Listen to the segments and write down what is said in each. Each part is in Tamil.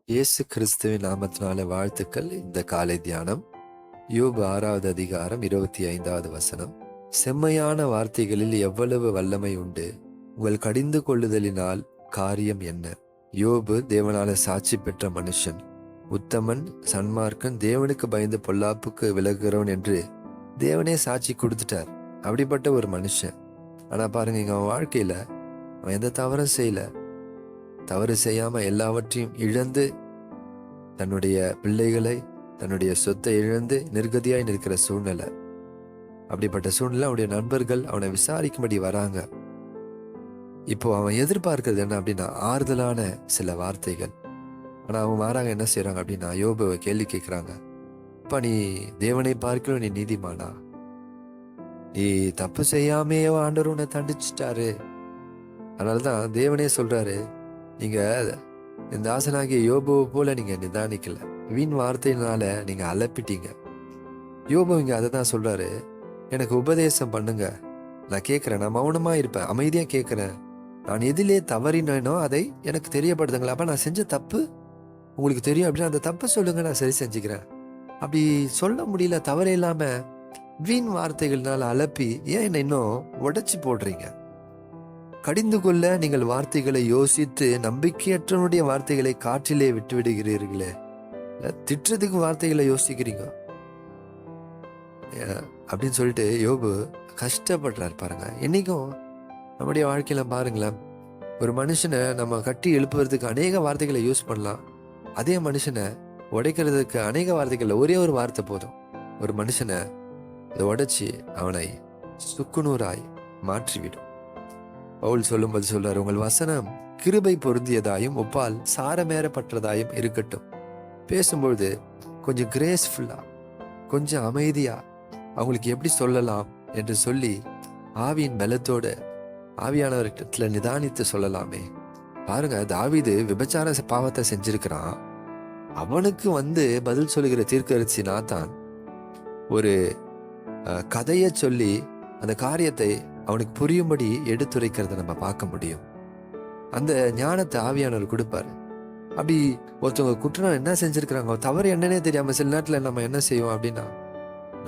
இயேசு கிறிஸ்துவின் நாமத்தினால வாழ்த்துக்கள். இந்த காலை தியானம் யோபு 6வது அதிகாரம் 25வது வசனம். செம்மையான வார்த்தைகளில் எவ்வளவு வல்லமை உண்டு, உங்கள் கடிந்து கொள்ளுதலினால் காரியம் என்ன? யோபு தேவனால சாட்சி பெற்ற மனுஷன், உத்தமன், சன்மார்க்கன், தேவனுக்கு பயந்து பொல்லாப்புக்கு விலகுகிறவன் என்று தேவனே சாட்சி கொடுத்துட்டார். அப்படிப்பட்ட ஒரு மனுஷன். ஆனா பாருங்க, இங்க அவன் வாழ்க்கையில அவன் எந்த தவறும் செய்யல. தவறு செய்யாம எல்லாவற்றையும் இழந்து, தன்னுடைய பிள்ளைகளை, தன்னுடைய சொத்தை இழந்து நிர்கதியாய் நிற்கிற சூழ்நிலை. அப்படிப்பட்ட சூழ்நிலை அவனுடைய நண்பர்கள் அவனை விசாரிக்கும்படி வராங்க. இப்போ அவன் எதிர்பார்க்கிறது என்ன அப்படின்னா, ஆறுதலான சில வார்த்தைகள். ஆனா அவங்க மாறாங்க. என்ன செய்யறாங்க அப்படின்னா, யோபுவை கேள்வி கேட்கிறாங்க. அப்பா, நீ தேவனை பார்க்கலும் நீ நீதிமானா? நீ தப்பு செய்யாமையே ஆண்டவர் உன்னை தண்டிச்சிட்டாரு. அதனாலதான் தேவனே சொல்றாரு, நீங்க இந்த ஆசனாகிய யோபுவை போல நீங்க நிதானிக்கல, வீண் வார்த்தையினால நீங்க அலப்பிட்டீங்க. யோபு இங்க அதை தான் சொல்றாரு, எனக்கு உபதேசம் பண்ணுங்க, நான் கேட்கிறேன், நான் மௌனமா இருப்பேன், அமைதியா கேட்கிறேன். நான் எதிலே தவறினேனோ அதை எனக்கு தெரியப்படுத்துங்களா. அப்ப நான் செஞ்ச தப்பு உங்களுக்கு தெரியும் அப்படின்னா அந்த தப்பை சொல்லுங்க, நான் சரி செஞ்சுக்கிறேன். அப்படி சொல்ல முடியல, தவறே இல்லாம வீண் வார்த்தைகள்னால அலப்பி ஏன் என்ன இன்னும் உடைச்சி போடுறீங்க? கடிந்து கொள்ள நீங்கள் வார்த்தைகளை யோசித்து நம்பிக்கையற்றனுடைய வார்த்தைகளை காற்றிலே விட்டு விடுகிறீர்களே. திட்டுறதுக்கு வார்த்தைகளை யோசிக்கிறீங்க அப்படின்னு சொல்லிட்டு யோபு கஷ்டப்படுறாரு. பாருங்க, என்னைக்கும் நம்முடைய வாழ்க்கையில பாருங்களேன், ஒரு மனுஷனை நம்ம கட்டி எழுப்புறதுக்கு அநேக வார்த்தைகளை யூஸ் பண்ணலாம். அதே மனுஷனை உடைக்கிறதுக்கு அநேக வார்த்தைகள், ஒரே ஒரு வார்த்தை போதும் ஒரு மனுஷனை உடைச்சி அவனை சுக்குநூறாய் மாற்றிவிடும். பவுல் சொல்லும்போது சொல்றாரு, உங்கள் வசனம் கிருபை பொருந்தியதாயும் ஒப்பால் சாரமேறப்பட்டதாயும் இருக்கட்டும். பேசும்பொழுது கொஞ்சம் கிரேஸ்ஃபுல்லா, கொஞ்சம் அமைதியா அவங்களுக்கு எப்படி சொல்லலாம் என்று சொல்லி ஆவியின் பலத்தோட ஆவியானவர்கிட்ட நிதானித்து சொல்லலாமே. பாருங்க, தாவீது விபச்சார பாவத்தை செஞ்சிருக்கிறான். அவனுக்கு பதில் சொல்லுகிற தீர்க்கதரிசி நாத்தான் ஒரு கதையை சொல்லி அந்த காரியத்தை அவனுக்கு புரியும்படி எடுத்துரைக்கிறத நம்ம பார்க்க முடியும். அந்த ஞானத்தை ஆவியானவர் கொடுப்பாரு. அப்படி ஒருத்தவங்க குற்றம் என்ன செஞ்சிருக்கிறாங்க, தவறு என்னன்னே தெரியாம சில நேரத்துல நம்ம என்ன செய்வோம் அப்படின்னா,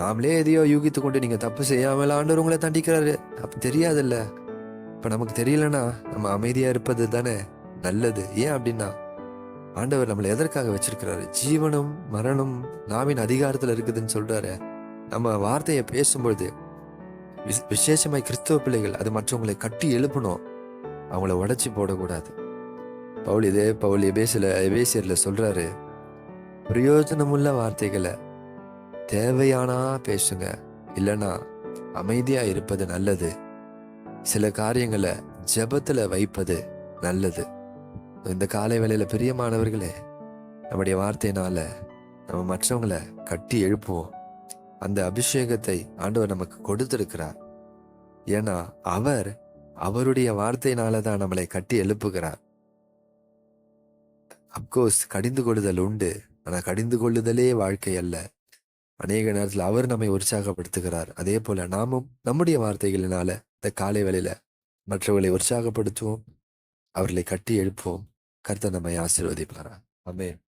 நாமளே எதையோ யூகித்து கொண்டு நீங்க தப்பு செய்யாமல ஆண்டவர் உங்களை தண்டிக்கிறாரு, அப்ப தெரியாதுல்ல. இப்ப நமக்கு தெரியலன்னா நம்ம அமைதியா இருப்பது தானே நல்லது. ஏன் அப்படின்னா, ஆண்டவர் நம்மளை எதற்காக வச்சிருக்கிறாரு? ஜீவனும் மரணம் நாவின் அதிகாரத்துல இருக்குதுன்னு சொல்றாரு. நம்ம வார்த்தையை பேசும்பொழுது விசேஷமாய் கிறிஸ்தவ பிள்ளைகள் அது மற்றவங்களை கட்டி எழுப்பணும், அவங்கள உடைச்சி போடக்கூடாது. பவுல் எபேசியர்ல சொல்றாரு, பிரயோஜனமுள்ள வார்த்தைகளை தேவையானா பேசுங்க, இல்லைன்னா அமைதியா இருப்பது நல்லது. சில காரியங்களை ஜெபத்துல வைப்பது நல்லது. இந்த காலை வேளையில பிரியமானவர்களே, நம்முடைய வார்த்தையினால நம்ம மற்றவங்களை கட்டி எழுப்புவோம். அந்த அபிஷேகத்தை ஆண்டவர் நமக்கு கொடுத்திருக்கிறார். ஏன்னா அவருடைய வார்த்தையினாலதான் நம்மளை கட்டி எழுப்புகிறார். அப்கோர்ஸ் கடிந்து கொள்ளுதல் உண்டு, ஆனா கடிந்து கொள்ளுதலே வாழ்க்கை அல்ல. அநேக நேரத்தில் அவர் நம்மை உற்சாகப்படுத்துகிறார். அதே போல நாமும் நம்முடைய வார்த்தைகளினால இந்த காலை வேளையில மற்றவர்களை உற்சாகப்படுத்துவோம், அவர்களை கட்டி எழுப்புவோம். கர்த்தர் நம்மை ஆசீர்வதிப்பாரா. ஆமென்.